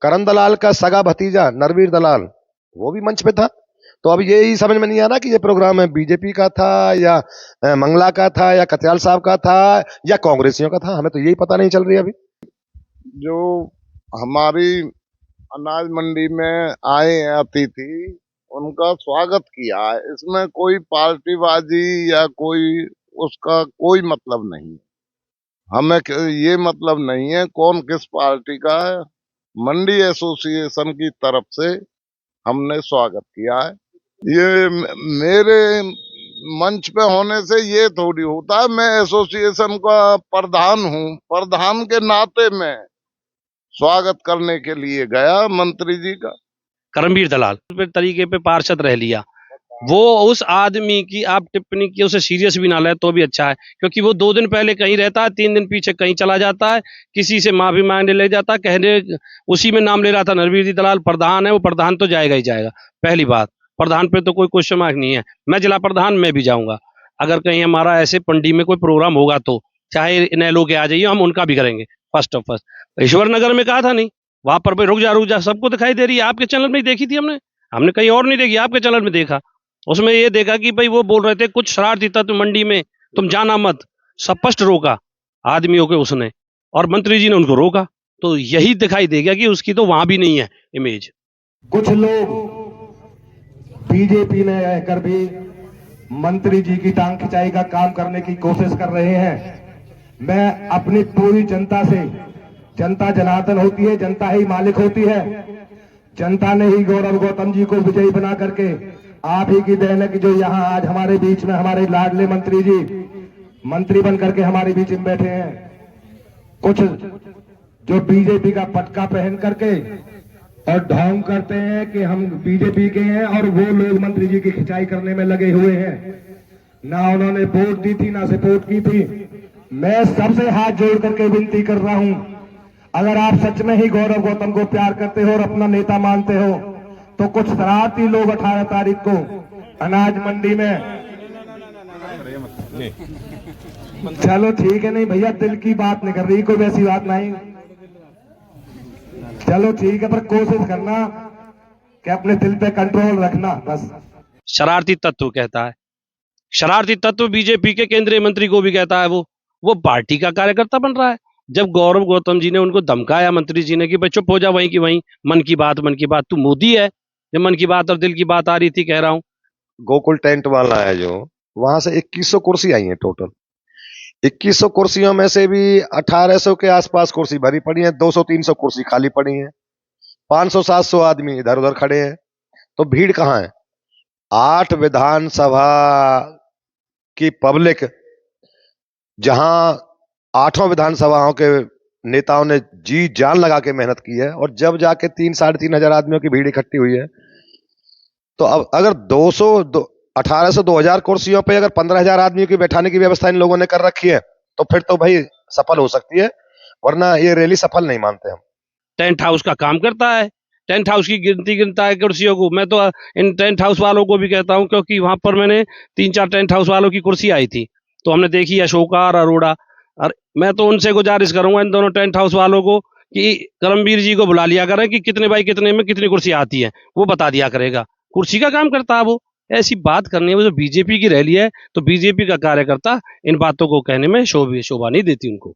करण दलाल का सगा भतीजा नरवीर दलाल वो भी मंच पे था। तो अब यही समझ में नहीं आ रहा कि ये प्रोग्राम है बीजेपी का था या मंगला का था या कत्याल साहब का था या कांग्रेसियों का था, हमें तो यही पता नहीं चल रही अभी। जो हमारी अनाज मंडी में आए हैं अतिथि, उनका स्वागत किया है। इसमें कोई पार्टीबाजी या कोई उसका कोई मतलब नहीं। हमें ये मतलब नहीं है कौन किस पार्टी का है। मंडी एसोसिएशन की तरफ से हमने स्वागत किया है। ये मेरे मंच पे होने से ये थोड़ी होता है, मैं एसोसिएशन का प्रधान हूँ। प्रधान के नाते मैं स्वागत करने के लिए गया मंत्री जी का। करमवीर दलाल तरीके पे पार्षद रह लिया, वो उस आदमी की आप टिप्पणी की उसे सीरियस भी ना ले तो भी अच्छा है, क्योंकि वो 2 दिन पहले कहीं रहता है, 3 दिन पीछे कहीं चला जाता है, किसी से माफी मांगने ले जाता है, कहने उसी में नाम ले रहा था नरवीर जी दलाल प्रधान है, वो प्रधान तो जाएगा ही जाएगा। पहली बात, प्रधान पे तो कोई क्वेश्चन मार्क नहीं है। मैं जिला प्रधान मैं भी जाऊंगा, अगर कहीं हमारा ऐसे पंडी में कोई प्रोग्राम होगा तो चाहे इनेलो के आ जाइए, हम उनका भी करेंगे। फर्स्ट ऑफ फर्स्ट ईश्वर नगर में कहा था नहीं, वहां पर भाई रुक जा सबको दिखाई दे रही है। आपके चैनल में ही देखी थी हमने कहीं और नहीं देखी, आपके चैनल में देखा। उसमें ये देखा कि भाई वो बोल रहे थे कुछ शरारती तत्व मंडी में, तुम जाना मत, स्पष्ट रोका आदमियों के उसने, और मंत्री जी ने उनको रोका। तो यही दिखाई देगा कि उसकी तो वहां भी नहीं है इमेज। कुछ लोग बीजेपी में रहकर भी मंत्री जी की टांग खिंचाई का काम करने की कोशिश कर रहे हैं। मैं अपनी पूरी जनता से, जनता जनार्दन होती है, जनता ही मालिक होती है। जनता ने ही गौरव गौतम जी को विजयी बना करके, आप ही की देन है कि जो यहाँ आज हमारे बीच में हमारे लाडले मंत्री जी मंत्री बन करके हमारे बीच में बैठे हैं। कुछ जो बीजेपी का पटका पहन करके और ढोंग करते हैं कि हम बीजेपी के हैं, और वो लोग मंत्री जी की खिंचाई करने में लगे हुए हैं। ना उन्होंने वोट दी थी ना सपोर्ट की थी। मैं सबसे हाथ जोड़ करके विनती कर रहा हूं, अगर आप सच में ही गौरव गौतम को प्यार करते हो और अपना नेता मानते हो, तो कुछ शरारती लोग 18 तारीख को अनाज मंडी में, चलो ठीक है, नहीं भैया दिल की बात नहीं कर रही, कोई वैसी बात नहीं, चलो ठीक है, पर कोशिश करना कि अपने दिल पे कंट्रोल रखना बस। शरारती तत्व कहता है, शरारती तत्व बीजेपी के केंद्रीय मंत्री को भी कहता है। वो पार्टी का कार्यकर्ता बन रहा है। जब गौरव गौतम जी ने उनको धमकाया मंत्री जी ने कि भाई चुप हो जा, वहीं की वहीं, मन की बात तू मोदी है, जब मन की बात और दिल की बात आ रही थी, कह रहा हूं। गोकुल टेंट वाला है जो, वहां से 2100 कुर्सी आई है टोटल। 2100 कुर्सियों में से भी 1800 के आसपास कुर्सी भरी पड़ी है, 200-300 कुर्सी खाली पड़ी है, 500-700 आदमी इधर उधर खड़े हैं। तो भीड़ कहाँ है? 8 विधानसभा की पब्लिक, जहां 8 विधानसभाओं के नेताओं ने जी जान लगा के मेहनत की है, और जब जाके 3-3.5 हजार आदमियों की भीड़ इकट्ठी हुई है, तो अब अगर 1800-2000 कुर्सियों पे अगर 15,000 आदमियों की बैठाने की व्यवस्था इन लोगों ने कर रखी है, तो फिर तो भाई सफल हो सकती है, वरना ये रैली सफल नहीं मानते हम। टेंट हाउस का काम करता है, टेंट हाउस की गिनती गिनता है कुर्सियों को। मैं तो इन टेंट हाउस वालों को भी कहता हूं, क्योंकि वहां पर मैंने 3-4 टेंट हाउस वालों की कुर्सी आई थी, तो हमने देखी अशोका और अरोड़ा, और मैं तो उनसे गुजारिश करूंगा इन दोनों टेंट हाउस वालों को कि करमवीर जी को बुला लिया करें कि कितने बाई कितने में कितनी कुर्सी आती है, वो बता दिया करेगा। कुर्सी का काम करता है वो, ऐसी बात करनी है। वो जो बीजेपी की रैली है, तो बीजेपी का कार्यकर्ता इन बातों को कहने में शोभा नहीं देती उनको।